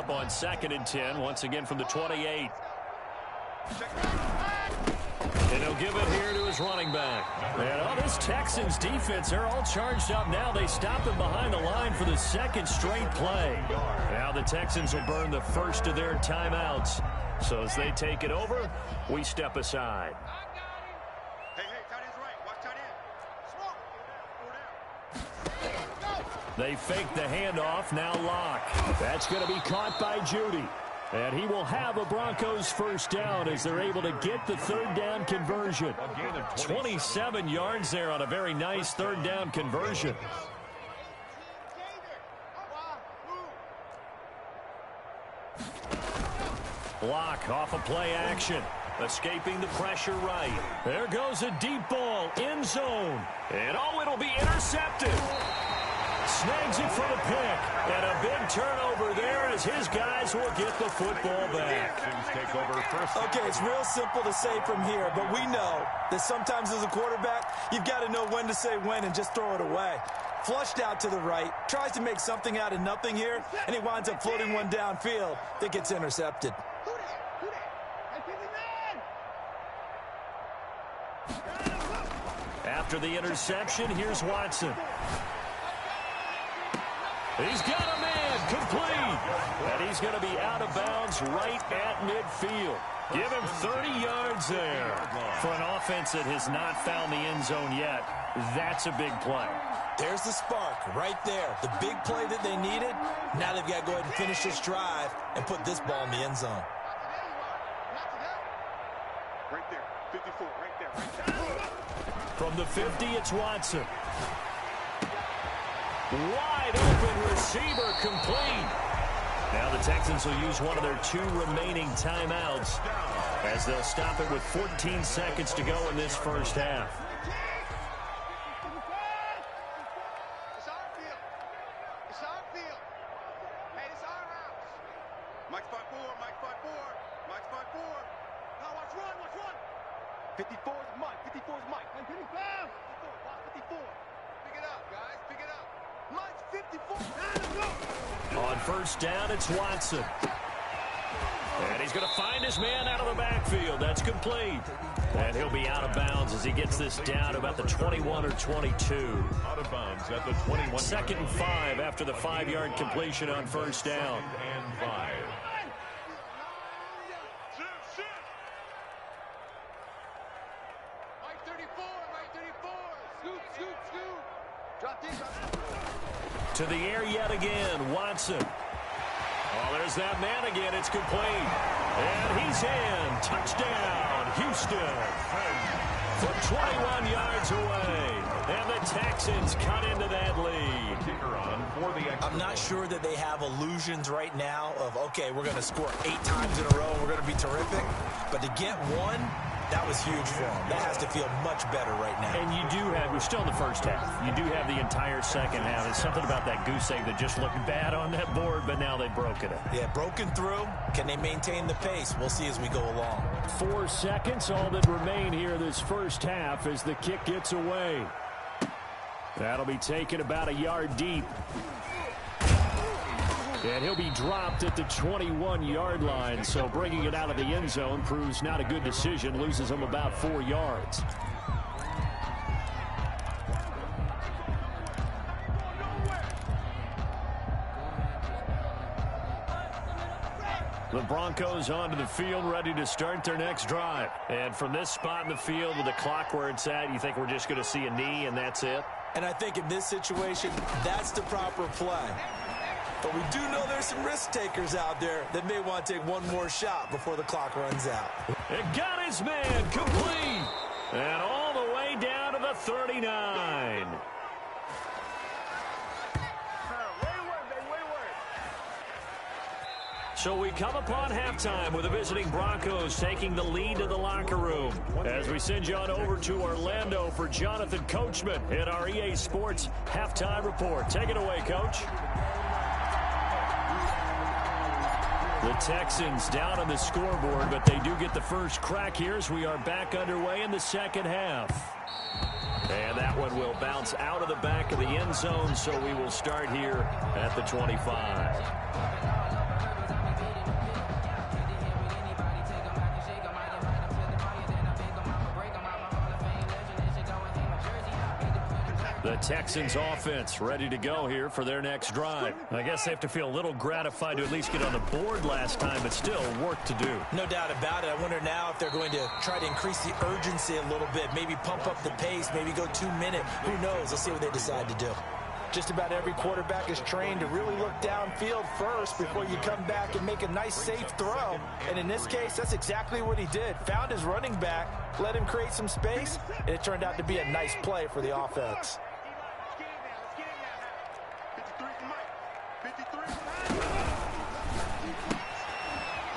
up on 2nd and 10, once again from the 28. And he'll give it here to his running back. And all this Texans defense, they're all charged up now. They stopped him behind the line for the 2nd straight play. Now the Texans will burn the first of their timeouts. So as they take it over, we step aside. They fake the handoff, now Locke. That's going to be caught by Judy. And he will have a Broncos first down as they're able to get the 3rd down conversion. 27 yards there on a very nice 3rd down conversion. Locke off a play action. Escaping the pressure right. There goes a deep ball, end zone. And oh, it'll be intercepted. Snags it for the pick. And a big turnover there as his guys will get the football back. Okay, it's real simple to say from here, but we know that sometimes as a quarterback, you've got to know when to say when and just throw it away. Flushed out to the right, tries to make something out of nothing here, and he winds up floating one downfield that gets intercepted. After the interception, here's Watson. He's got a man, complete. And he's going to be out of bounds right at midfield. Give him 30 yards there. For an offense that has not found the end zone yet, that's a big play. There's the spark right there. The big play that they needed. Now they've got to go ahead and finish this drive and put this ball in the end zone. Right there, 54, right there. From the 50, it's Watson. Wide open receiver, complete. Now the Texans will use one of their 2 remaining timeouts as they'll stop it with 14 seconds to go in this first half. It's our field. It's our field. Hey, it's our house. Mike spot 4, Mike spot 4, Mike spot 4. Now watch run, watch run. 54 is Mike, 54 is Mike. 54, watch 54. Pick it up, guys, pick it up. Mike's 54. On first down, it's Watson. And he's going to find his man out of the backfield. That's complete. And he'll be out of bounds as he gets this down to about the 21 or 22. Out of bounds at the 21. 2nd and 5 after the 5-yard completion on first down. And 5. Mike 34, Mike 34. Scoop, scoop, scoop. Drop this, drop this. To the air yet again, Watson. Oh, there's that man again. It's complete. And he's in. Touchdown, Houston. From 21 yards away. And the Texans cut into that lead. I'm not sure that they have illusions right now of, okay, we're going to score 8 times in a row. We're going to be terrific. But to get one, that was huge for them. That has to feel much better right now. And you do have, we're still in the first half. You do have the entire second half. There's something about that goose egg that just looked bad on that board, but now they've broken it. Yeah, broken through. Can they maintain the pace? We'll see as we go along. 4 seconds, all that remain here this first half as the kick gets away. That'll be taken about a yard deep. And he'll be dropped at the 21-yard line, so bringing it out of the end zone proves not a good decision, loses him about 4 yards. The Broncos onto the field, ready to start their next drive. And from this spot in the field with the clock where it's at, you think we're just going to see a knee and that's it? And I think in this situation, that's the proper play. But we do know there's some risk takers out there that may want to take one more shot before the clock runs out. It got his man complete. And all the way down to the 39. So we come upon halftime with the visiting Broncos taking the lead to the locker room. As we send you on over to Orlando for Jonathan Coachman in our EA Sports Halftime Report. Take it away, Coach. The Texans down on the scoreboard, but they do get the first crack here as we are back underway in the second half. And that one will bounce out of the back of the end zone, so we will start here at the 25. The Texans offense ready to go here for their next drive. I guess they have to feel a little gratified to at least get on the board last time, but still work to do. No doubt about it. I wonder now if they're going to try to increase the urgency a little bit, maybe pump up the pace, maybe go 2 minute. Who knows? Let's see what they decide to do. Just about every quarterback is trained to really look downfield first before you come back and make a nice, safe throw. And in this case, that's exactly what he did. Found his running back, let him create some space, and it turned out to be a nice play for the offense.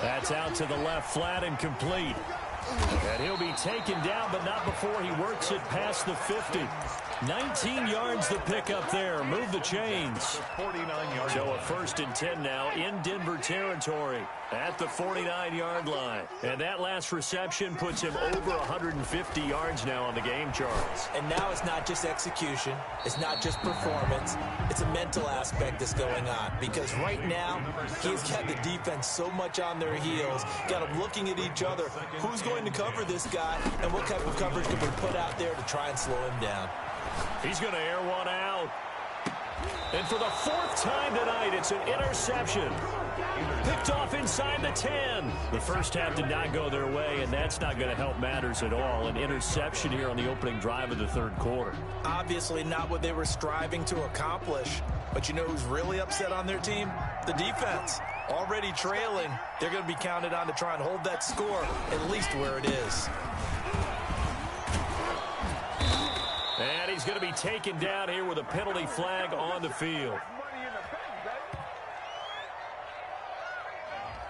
That's out to the left, flat and complete. And he'll be taken down, but not before he works it past the 50. 19 yards to pick up there. Move the chains. 49-yard. So a 1st and 10 now in Denver territory at the 49-yard line. And that last reception puts him over 150 yards now on the game, Charles. And now it's not just execution. It's not just performance. It's a mental aspect that's going on. Because right now, he's got the defense so much on their heels. Got them looking at each other. Who's going to cover this guy? And what type of coverage can we put out there to try and slow him down? He's going to air one out. And for the 4th time tonight, it's an interception. Picked off inside the 10. The first half did not go their way, and that's not going to help matters at all. An interception here on the opening drive of the 3rd quarter. Obviously not what they were striving to accomplish. But you know who's really upset on their team? The defense. Already trailing. They're going to be counted on to try and hold that score at least where it is. And he's going to be taken down here with a penalty flag on the field.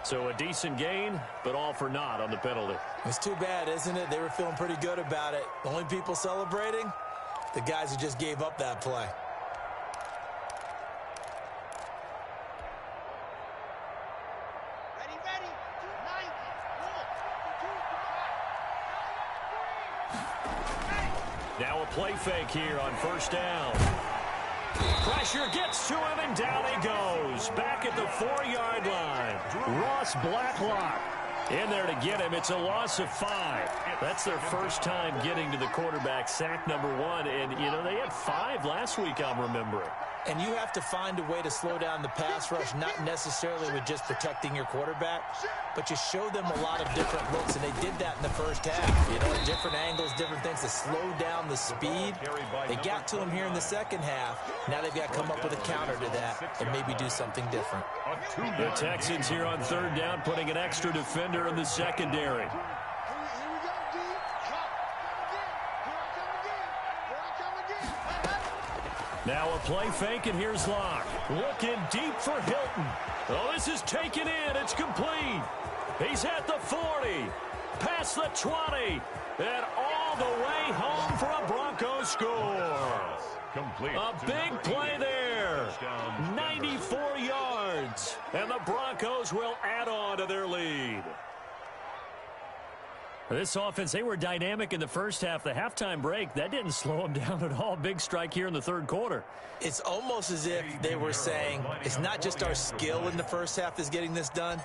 So a decent gain, but all for naught on the penalty. It's too bad, isn't it? They were feeling pretty good about it. The only people celebrating? The guys who just gave up that play. Now a play fake here on 1st down. Pressure gets to him, and down he goes. Back at the 4-yard line. Ross Blacklock in there to get him. It's a loss of 5. That's their first time getting to the quarterback, sack number 1. And, you know, they had 5 last week, I'm remembering. And you have to find a way to slow down the pass rush, not necessarily with just protecting your quarterback, but you show them a lot of different looks, and they did that in the first half. You know, different angles, different things to slow down the speed. They got to him here in the second half. Now they've got to come up with a counter to that and maybe do something different. The Texans here on 3rd down, putting an extra defender in the secondary. Now a play fake, and here's Locke. Looking deep for Hilton. Oh, this is taken in. It's complete. He's at the 40. Past the 20. And all the way home for a Broncos score. Complete. A big play there. 94 yards. And the Broncos will add on to their lead. This offense, they were dynamic in the first half. The halftime break, that didn't slow them down at all. Big strike here in the 3rd quarter. It's almost as if they were saying, it's not just our skill in the first half that's getting this done.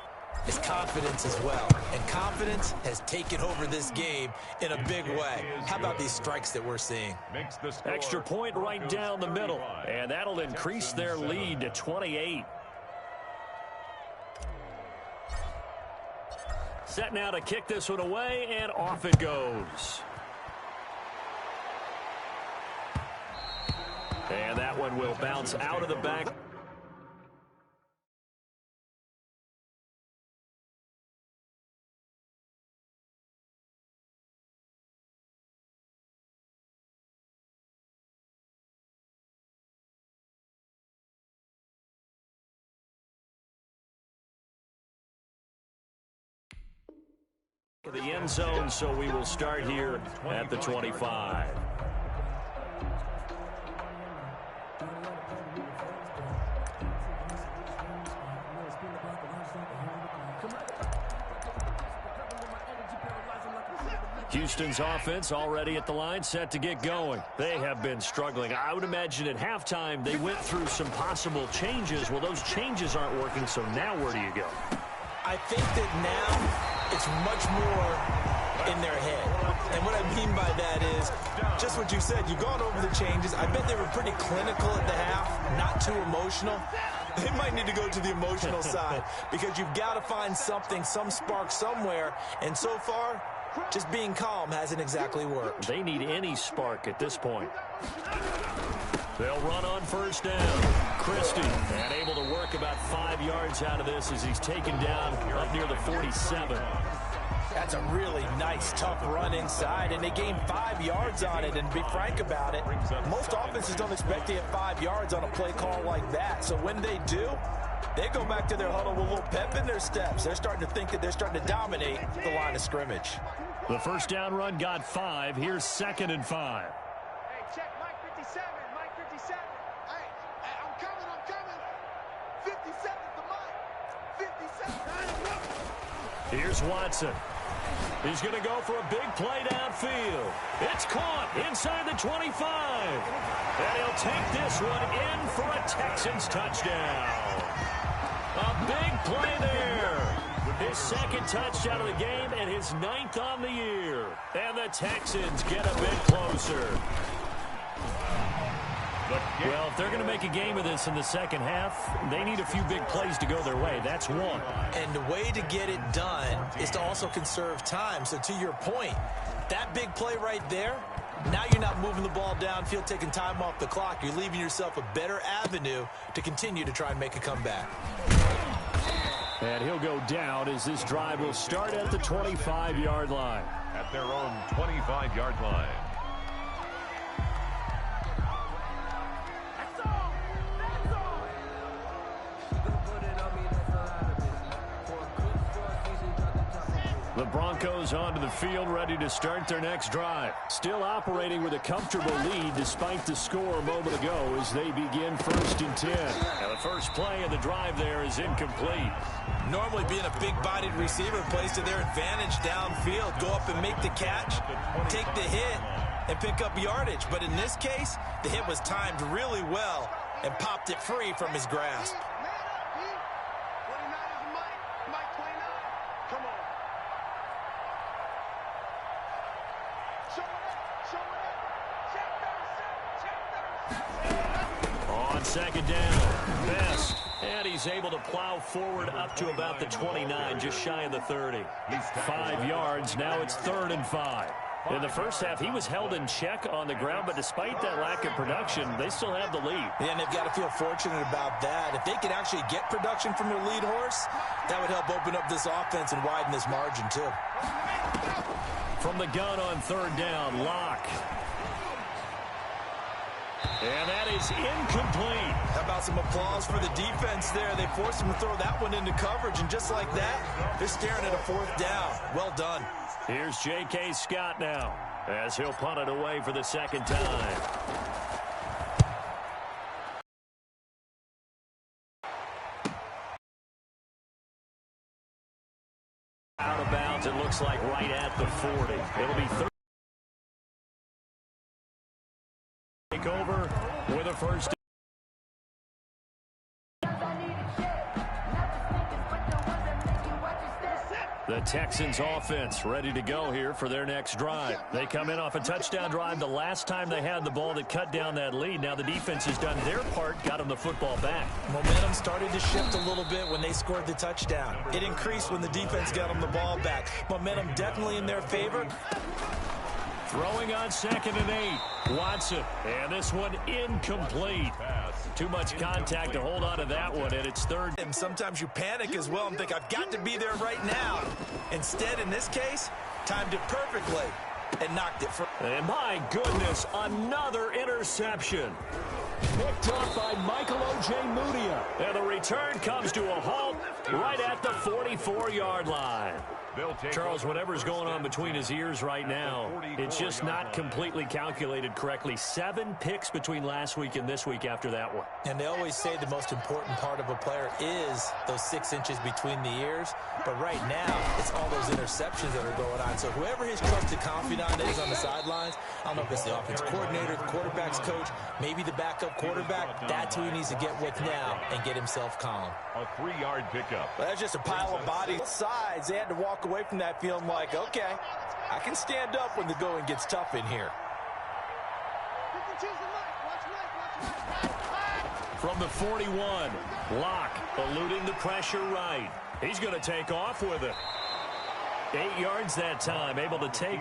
It's confidence as well. And confidence has taken over this game in a big way. How about these strikes that we're seeing? Extra point right down the middle. And that'll increase their lead to 28. Set now to kick this one away, and off it goes. And that one will bounce out of the back. The end zone, so we will start here at the 25. Houston's offense already at the line, set to get going. They have been struggling. I would imagine at halftime they went through some possible changes. Well, those changes aren't working, so now where do you go? I think that now it's much more in their head. And what I mean by that is just what you said. You've gone over the changes. I bet they were pretty clinical at the half, not too emotional. They might need to go to the emotional side because you've got to find something, some spark somewhere. And so far, just being calm hasn't exactly worked. They need any spark at this point. They'll run on first down. Christie, and able to work about 5 yards out of this as he's taken down up near the 47. That's a really nice, tough run inside, and they gained 5 yards on it. And to be frank about it, most offenses don't expect to get 5 yards on a play call like that. So when they do, they go back to their huddle with a little pep in their steps. They're starting to think that they're starting to dominate the line of scrimmage. The first down run got 5. Here's 2nd and 5. Hey, check Mike 57, Mike 57. Hey, I'm coming. 57 to Mike. 57. Here's Watson. He's going to go for a big play downfield. It's caught inside the 25. And he'll take this one in for a Texans touchdown. A big play there. His 2nd touchdown of the game and his 9th on the year. And the Texans get a bit closer. Well, if they're going to make a game of this in the second half, they need a few big plays to go their way. That's one. And the way to get it done is to also conserve time. So to your point, that big play right there, now you're not moving the ball downfield, taking time off the clock. You're leaving yourself a better avenue to continue to try and make a comeback. And he'll go down as this drive will start at the 25-yard line. At their own 25-yard line. The Broncos onto the field, ready to start their next drive. Still operating with a comfortable lead despite the score a moment ago as they begin 1st and 10. Now the first play of the drive there is incomplete. Normally being a big-bodied receiver plays to their advantage downfield. Go up and make the catch, take the hit, and pick up yardage. But in this case, the hit was timed really well and popped it free from his grasp. Man up, Pete. 29 is Mike. Mike 29. Come on. Show it up. Check 37. On 2nd down, Best. And he's able to plow forward up to about the 29, just shy of the 30. 5 yards, now it's 3rd and 5. In the first half, he was held in check on the ground, but despite that lack of production, they still have the lead. Yeah, and they've got to feel fortunate about that. If they could actually get production from their lead horse, that would help open up this offense and widen this margin, too. From the gun on 3rd down, Locke. And that is incomplete. How about some applause for the defense there? They forced him to throw that one into coverage, and just like that, they're staring at a 4th down. Well done. Here's J.K. Scott now as he'll punt it away for the 2nd time. Out of bounds, it looks like right at the 40. It'll be 30. Take over with a first. The Texans offense ready to go here for their next drive. They come in off a touchdown drive the last time they had the ball that cut down that lead. Now the defense has done their part, got them the football back. Momentum started to shift a little bit when they scored the touchdown. It increased when the defense got them the ball back. Momentum definitely in their favor. Throwing on 2nd and 8. Watson. And this one incomplete. Too much contact to hold on to that one, and it's 3rd. And sometimes you panic as well and think, I've got to be there right now. Instead, in this case, timed it perfectly and knocked it for. And my goodness, another interception. Picked off by Michael O.J. Mudia. And the return comes to a halt right at the 44-yard line. Charles, whatever's going on between his ears right now, it's just not completely calculated correctly. 7 picks between last week and this week after that one. And they always say the most important part of a player is those 6 inches between the ears. But right now, it's all those interceptions that are going on. So whoever his trusted confidant is on the sidelines, I don't know if it's the offense coordinator, the quarterback's coach, maybe the backup quarterback, that's who he needs to get with now and get himself calm. A 3-yard pickup. pickup. Well, that's just a pile of bodies. Both sides, they had to walk away from that feeling like, okay, I can stand up when the going gets tough in here. From the 41, Locke eluding the pressure right. He's going to take off with it. 8 yards that time, able to take